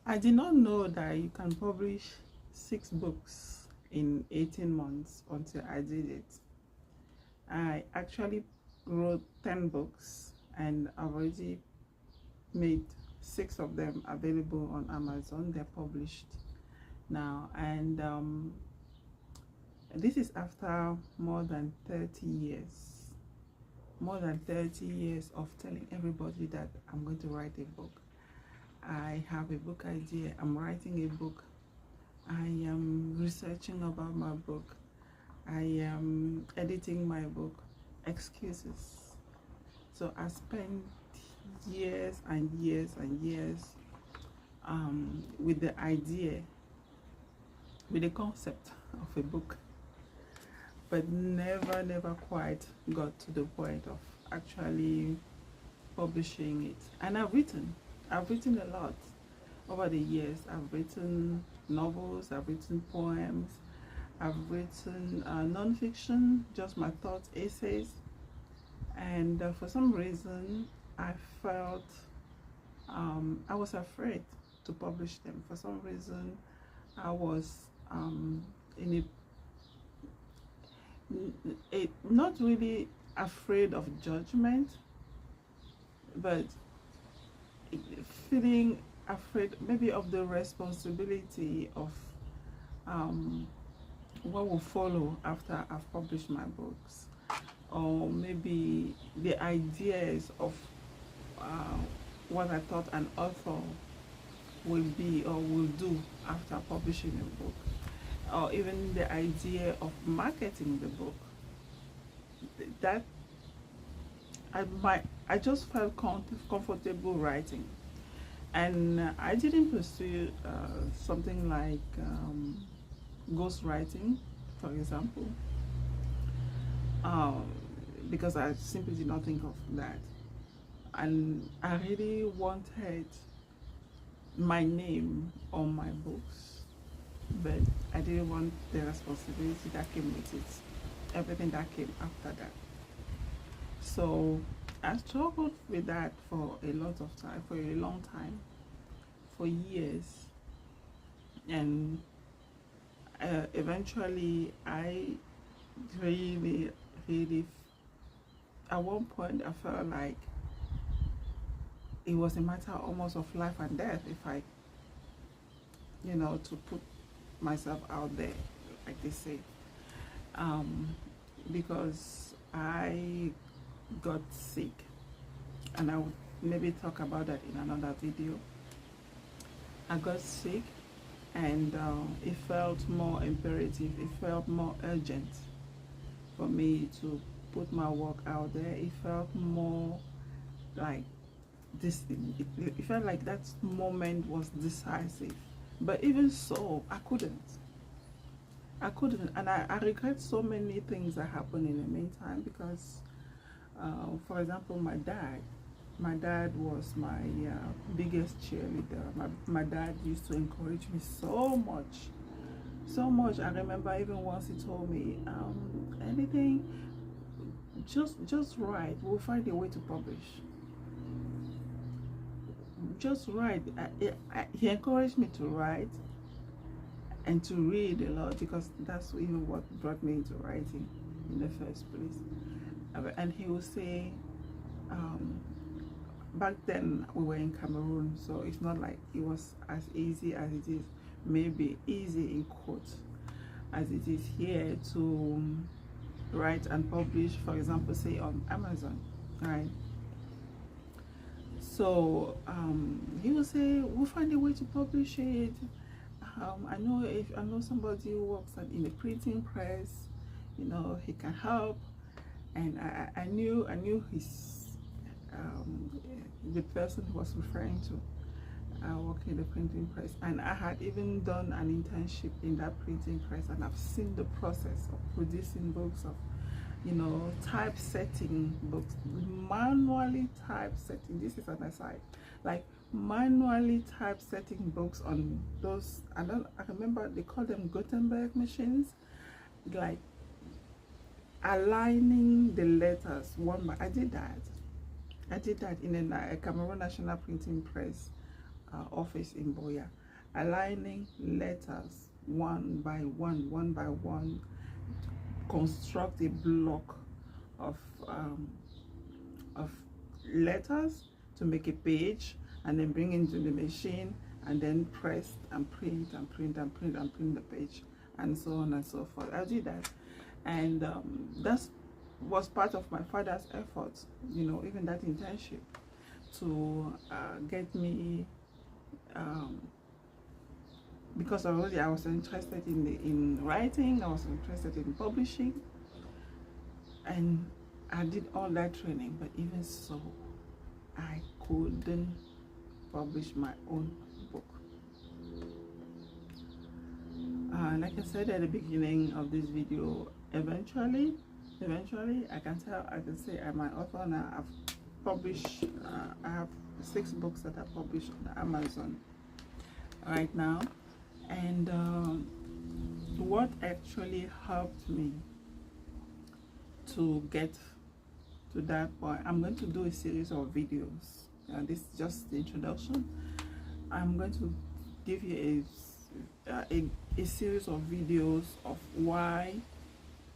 I did not know that you can publish 6 books in 18 months until I did it. I actually wrote 10 books and I've already made 6 of them available on Amazon. They're published now, and this is after more than 30 years. More than 30 years of telling everybody that I'm going to write a book. I have a book idea, I'm writing a book, I am researching about my book, I am editing my book. Excuses. So I spent years and years and years with the idea, with the concept of a book, but never quite got to the point of actually publishing it. And I've written a lot over the years. I've written novels, I've written poems, I've written non-fiction, just my thoughts, essays, and for some reason I felt I was afraid to publish them. For some reason I was in not really afraid of judgment, but feeling afraid maybe of the responsibility of what will follow after I've published my books, or maybe the ideas of what I thought an author will be or will do after publishing a book, or even the idea of marketing the book. That I just felt comfortable writing, and I didn't pursue something like ghostwriting, for example, because I simply did not think of that, and I really wanted my name on my books, but I didn't want the responsibility that came with it, everything that came after that. So I struggled with that for a lot of time, for a long time, for years, and eventually I really at one point I felt like it was a matter almost of life and death if I, to put myself out there, like they say, because I got sick, and I would maybe talk about that in another video. I got sick, and it felt more imperative, it felt more urgent for me to put my work out there. It felt more like this, it felt like that moment was decisive, but even so I couldn't, and I regret so many things that happened in the meantime, because for example, my dad was my biggest cheerleader. My dad used to encourage me so much. I remember even once he told me, anything, just write, we'll find a way to publish. Just write. He encouraged me to write and to read a lot, because that's even what brought me into writing in the first place. And he would say, back then we were in Cameroon, so it's not like it was as easy as it is, maybe easy in quotes, as it is here to write and publish, for example, say on Amazon, right? So he will say, we'll find a way to publish it. I know somebody who works in a printing press, he can help. And I knew his the person he was referring to working in the printing press, and I had even done an internship in that printing press, and I've seen the process of producing books, of typesetting books, manually typesetting. This is an aside, like manually typesetting books on those, I remember they call them Gutenberg machines, like aligning the letters one by. I did that in a Cameroon National Printing Press office in Boya, aligning letters one by one, construct a block of letters to make a page, and then bring into the machine, and then press and print and print and print and print the page, and so on and so forth. I did that, and that was part of my father's efforts, you know, even that internship, to get me, because already I was interested in writing, I was interested in publishing, and I did all that training, but even so, I couldn't publish my own book. Like I said at the beginning of this video, eventually I can say I'm an author now. I've published, I have 6 books that are published on Amazon right now, and what actually helped me to get to that point, I'm going to do a series of videos. This is just the introduction. I'm going to give you a series of videos of why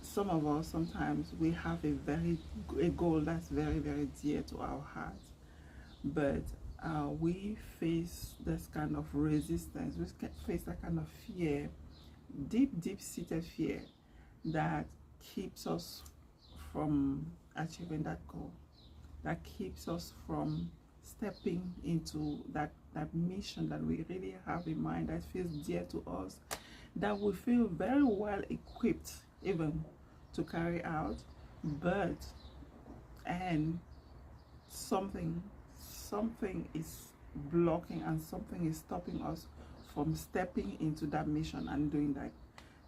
some of us, sometimes we have a goal that's very, very dear to our heart, but we face this kind of resistance, we face that kind of fear, deep-seated fear, that keeps us from achieving that goal, that keeps us from stepping into that mission that we really have in mind, that feels dear to us, that we feel very well equipped even to carry out, but something is blocking, and something is stopping us from stepping into that mission and doing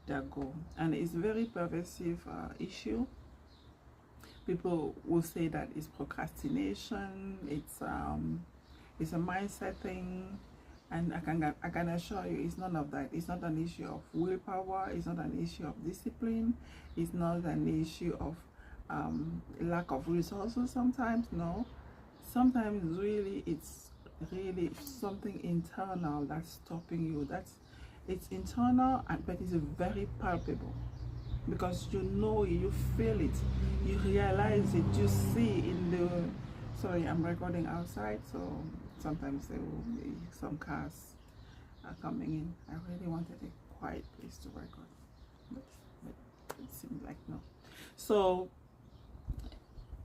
that goal. And it's a very pervasive issue. People will say that it's procrastination, it's a mindset thing, and I can assure you it's none of that. It's not an issue of willpower, it's not an issue of discipline, it's not an issue of lack of resources sometimes. No, sometimes really it's really something internal that's stopping you. It's internal, but it's very palpable, because you know it, you feel it, you realize it, you see in the, sorry, I'm recording outside, so sometimes there will be some cars coming in. I really wanted a quiet place to record, but it seems like no. So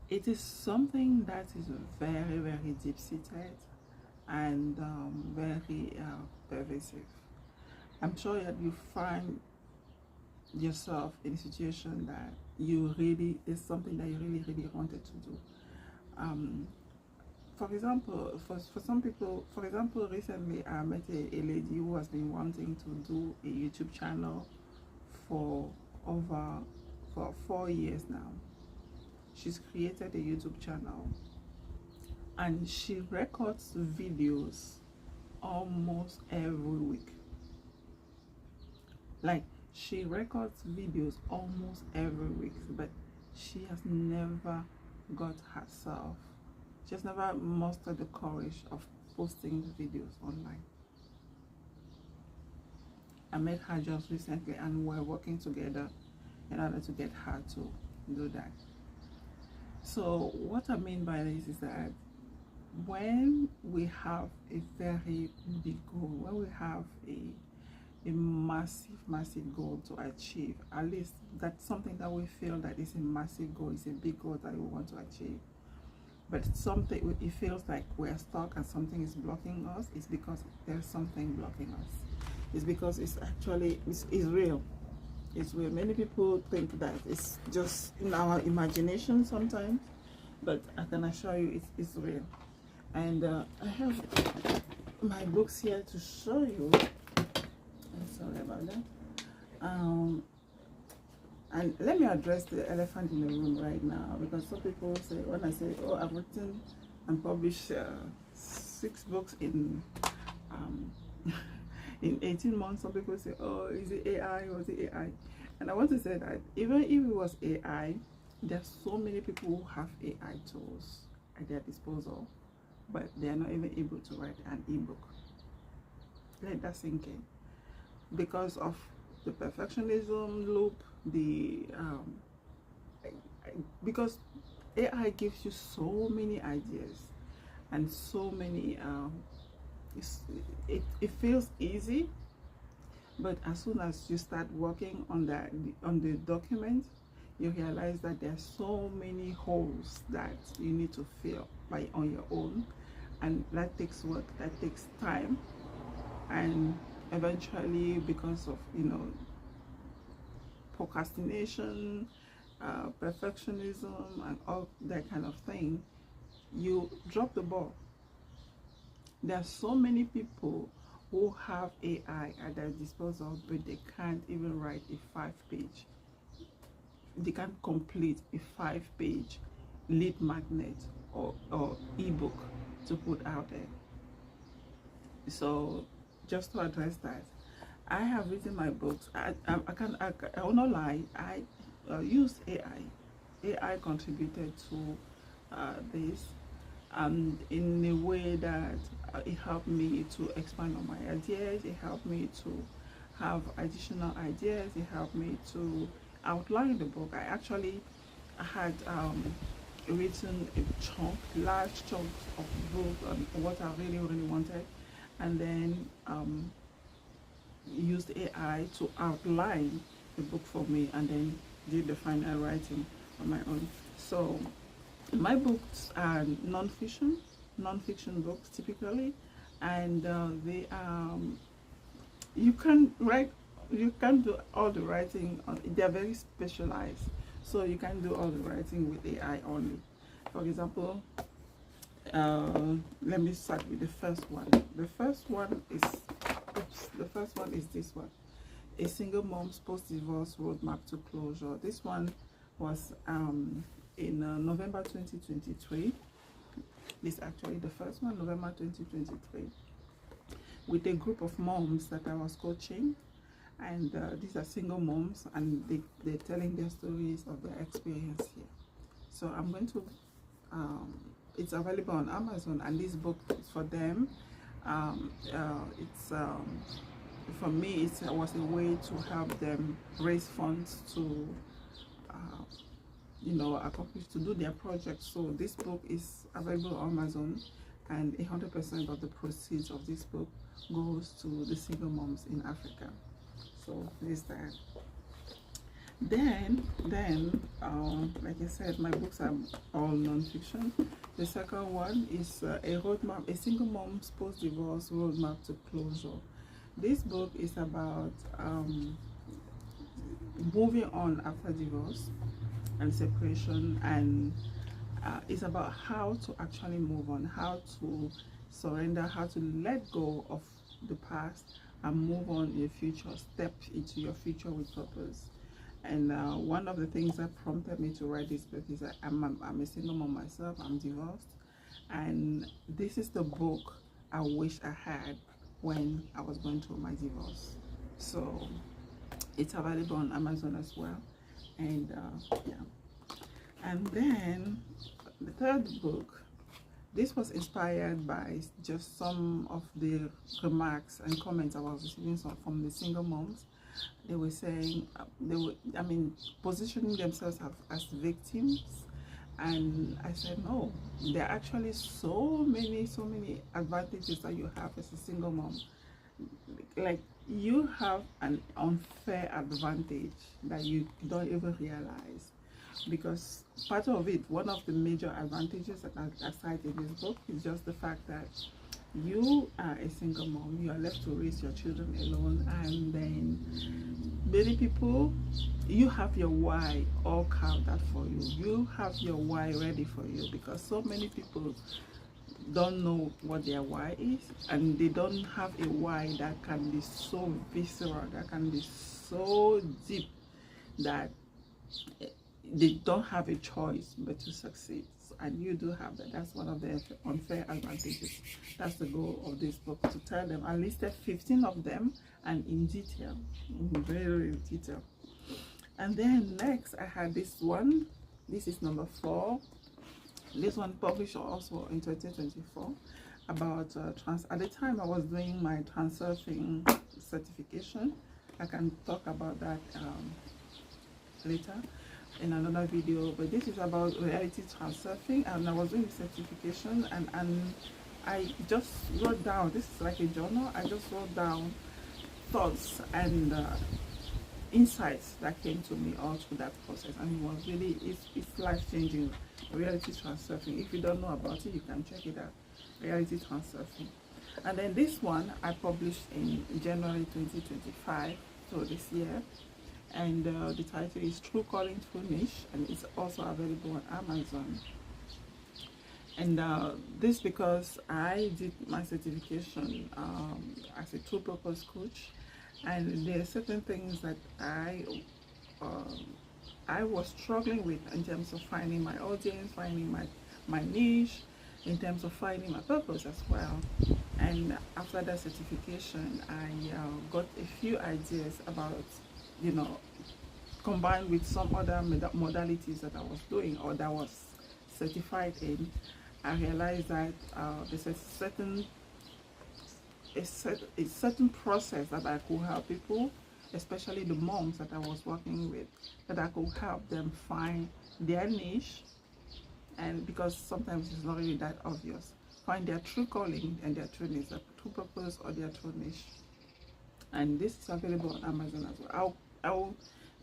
it is something that is very, very deep-seated and very pervasive. I'm sure that you find yourself in a situation that you really, is something that you really wanted to do. For example, for some people, for example, recently I met a lady who has been wanting to do a YouTube channel for 4 years now. She's created a YouTube channel and she records videos almost every week. Like, she records videos almost every week, but she has never got herself, she has never mustered the courage of posting videos online. I met her just recently and we're working together in order to get her to do that. So what I mean by this is that when we have a very big goal, when we have a massive goal to achieve, at least that's something that we feel that is a massive goal, is a big goal that we want to achieve, but something, it feels like we're stuck and something is blocking us, it's because there's something blocking us. It's because it's actually, it's real. It's real. Many people think that it's just in our imagination sometimes, but I can assure you it's real. And I have my books here to show you. I'm sorry about that. And let me address the elephant in the room right now, because some people say, when I say, oh, I've written and published 6 books in 18 months, some people say, oh, is it AI or is it AI? And I want to say that even if it was AI, there's so many people who have AI tools at their disposal but they are not even able to write an ebook. Let that sink in. Because of the perfectionism loop, because AI gives you so many ideas and so many it feels easy, but as soon as you start working on the document, you realize that there are so many holes that you need to fill on your own, and that takes work, that takes time, and eventually, because of procrastination, perfectionism, and all that kind of thing, you drop the ball. There are so many people who have AI at their disposal, but they can't even write a 5-page. They can't complete a 5-page lead magnet or ebook to put out there. So just to address that, I have written my books. I will not lie. I used AI. AI contributed to this, and in a way that it helped me to expand on my ideas. It helped me to have additional ideas. It helped me to outline the book. I actually had written large chunks of book on what I really wanted, and then used AI to outline the book for me, and then did the final writing on my own. So my books are non-fiction books typically, and they you can do all the writing they are very specialized, so you can do all the writing with AI only. For example, let me start with the first one. The first one is this one: A Single Mom's Post-Divorce Roadmap to Closure. This one was in November 2023. This is actually the first one, November 2023, with a group of moms that I was coaching, and these are single moms, and they're telling their stories of their experience here. So I'm going to it's available on Amazon, and this book is for them. For me, it was a way to help them raise funds to accomplish, to do their project. So this book is available on Amazon, and 100% of the proceeds of this book goes to the single moms in Africa. So there's that. Then like I said, my books are all non-fiction. The second one is A Single Mom's Post-Divorce Roadmap to Closure. This book is about moving on after divorce and separation, and it's about how to actually move on, how to surrender, how to let go of the past and move on in the future, step into your future with purpose. And one of the things that prompted me to write this book is that I'm a single mom myself. I'm divorced, and this is the book I wish I had when I was going through my divorce. So it's available on Amazon as well. And yeah. And then the third book, this was inspired by just some of the remarks and comments I was receiving from the single moms. They were saying, positioning themselves as victims. And I said, no, there are actually so many advantages that you have as a single mom. Like, you have an unfair advantage that you don't even realize. Because part of it, one of the major advantages that I cite in this book is just the fact that you are a single mom, you are left to raise your children alone, and then many people, you have your why all carved out for you. You have your why ready for you, because so many people don't know what their why is, and they don't have a why that can be so visceral, that can be so deep, that they don't have a choice but to succeed. And you do have that. That's one of the unfair advantages. That's the goal of this book, to tell them. I listed 15 of them, and in detail, very detail. And then next I had this one. This is number 4. This one published also in 2024 about at the time I was doing my transurfing certification. I can talk about that later in another video, but this is about reality transurfing, and I was doing the certification, and I just wrote down, this is like a journal, I just wrote down thoughts and insights that came to me all through that process, and it was really, it's life-changing. Reality transurfing, if you don't know about it, you can check it out, reality transurfing. And then this one I published in January 2025, so this year, and the title is True Calling, True Niche, and it's also available on Amazon. And this because I did my certification as a true purpose coach, and there are certain things that I was struggling with in terms of finding my audience, finding my niche, in terms of finding my purpose as well. And after that certification, I got a few ideas about, you know, combined with some other modalities that I was doing or that was certified in. I realized that there's a certain process that I could help people, especially the moms that I was working with, that I could help them find their niche, and because sometimes it's not really that obvious, find their true calling and their true niche, their true purpose or their true niche. And this is available on Amazon as well. I'll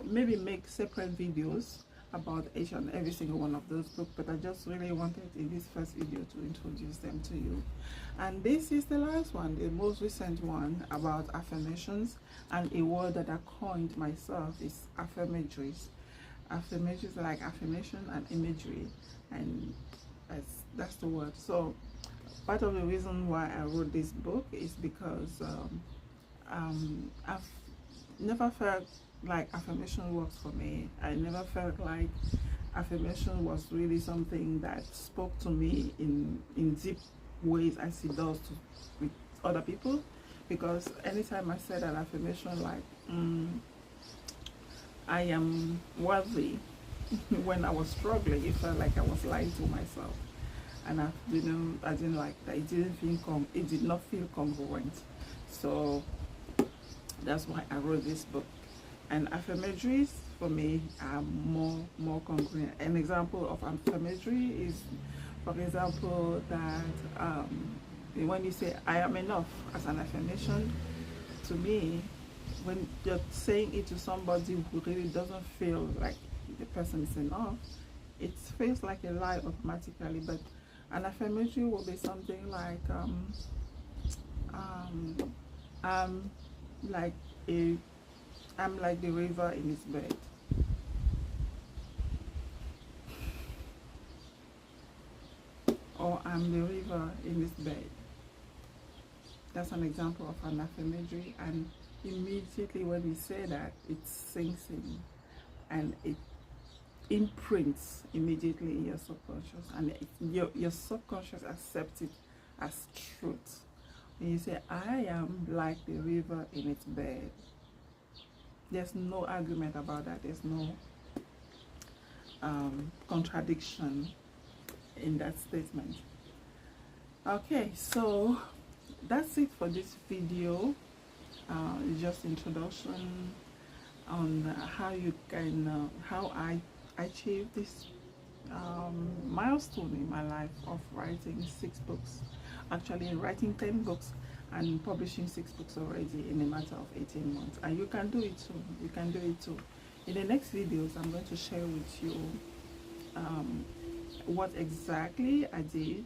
maybe make separate videos about each and every single one of those books, but I just really wanted in this first video to introduce them to you. And this is the last one, the most recent one, about affirmations, and a word that I coined myself is affirmatories. Affirmatories are like affirmation and imagery, and that's the word. So part of the reason why I wrote this book is because I've never felt like affirmation works for me. I never felt like affirmation was really something that spoke to me in deep ways as it does with other people, because anytime I said an affirmation like I am worthy, when I was struggling, it felt like I was lying to myself, and I didn't like that. It did not feel congruent. So that's why I wrote this book. And affirmatories for me are more congruent. An example of affirmatory is, for example, that when you say I am enough as an affirmation, to me, when you're saying it to somebody who really doesn't feel like the person is enough, it feels like a lie automatically. But an affirmatory will be something like I'm like the river in its bed. Or I'm the river in its bed. That's an example of an affirmatory, and immediately when you say that, it sinks in and it imprints immediately in your subconscious, and your subconscious accepts it as truth. When you say I am like the river in its bed, there's no argument about that. There's no contradiction in that statement. Okay, so that's it for this video. Just introduction on how you can how I achieved this milestone in my life of writing 6 books, actually writing 10 books and publishing 6 books already in a matter of 18 months. And you can do it too. You can do it too. In the next videos, I'm going to share with you what exactly I did,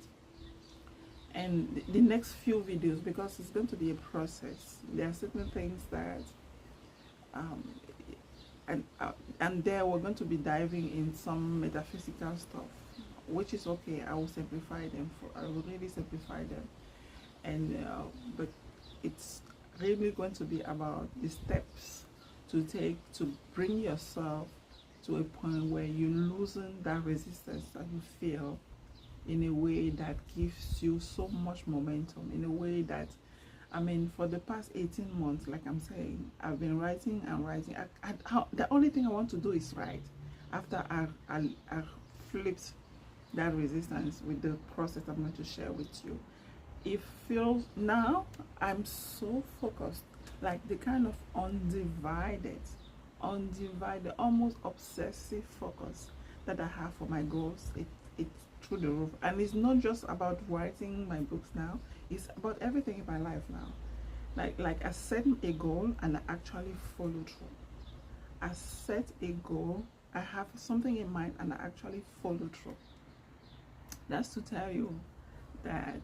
and the next few videos, because it's going to be a process. There are certain things that and there we're going to be diving in some metaphysical stuff, which is okay. I will simplify them. I will really simplify them, and but it's really going to be about the steps to take to bring yourself to a point where you loosen that resistance that you feel, in a way that gives you so much momentum, in a way that, I mean, for the past 18 months, like I'm saying, I've been writing and writing. The only thing I want to do is write. After I flipped that resistance with the process I'm going to share with you. It feels now I'm so focused, like the kind of undivided, almost obsessive focus that I have for my goals. It's through the roof, and it's not just about writing my books now. It's about everything in my life now. Like I set a goal and I actually follow through. I set a goal, I have something in mind, and I actually follow through. That's to tell you that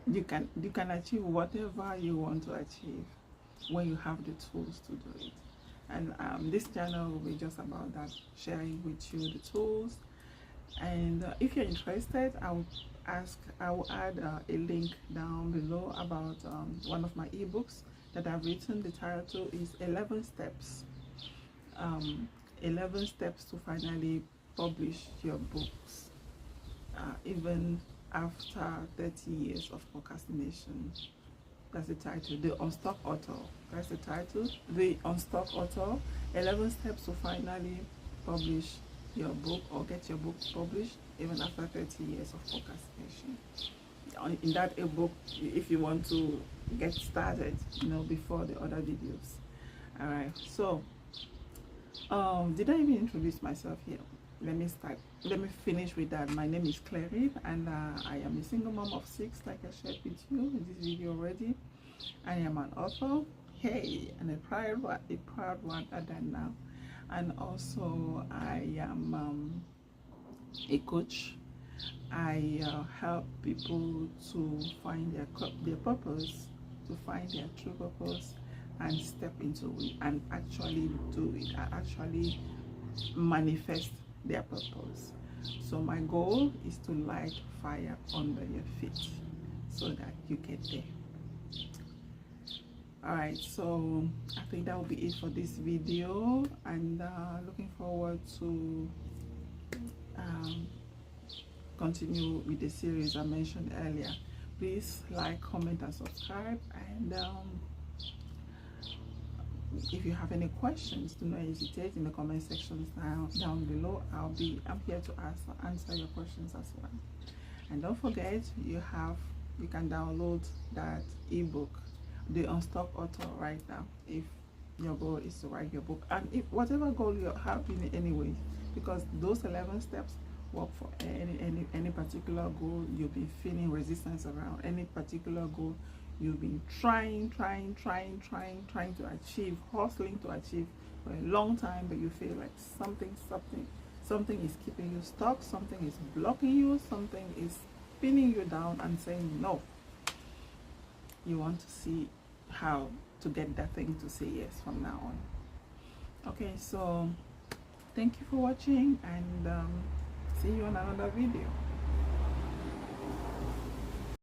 you can achieve whatever you want to achieve when you have the tools to do it. And this channel will be just about that, sharing with you the tools. And if you're interested, I will add a link down below about one of my ebooks that I've written. The title is 11 steps 11 steps to finally publish your books, even after 30 years of procrastination. That's the title. The Unstuck Author. That's the title. The Unstuck Author. 11 steps to finally publish your book or get your book published even after 30 years of procrastination. In that ebook, if you want to get started, before the other videos. All right. So, did I even introduce myself here? Let me finish with that. My name is Clary, and I am a single mom of 6, like I shared with you in this video already. I am an author, and a proud one at that now. And also I am a coach. I help people to find their purpose, to find their true purpose, and step into it and actually do it, and actually manifest their purpose. So my goal is to light fire under your feet so that you get there. Alright, so I think that will be it for this video, and looking forward to continue with the series I mentioned earlier. Please like, comment, and subscribe. And if you have any questions, do not hesitate in the comment sections down below. I'm here to answer your questions as well. And don't forget, you can download that ebook, The Unstuck Author, right now, if your goal is to write your book, and if whatever goal you have in any way, because those 11 steps work for any particular goal you've been feeling resistance around, any particular goal you've been trying to achieve, hustling to achieve for a long time, but you feel like something is keeping you stuck, something is blocking you, something is pinning you down and saying no. You want to see how to get that thing to say yes from now on. Okay, so thank you for watching, and see you on another video.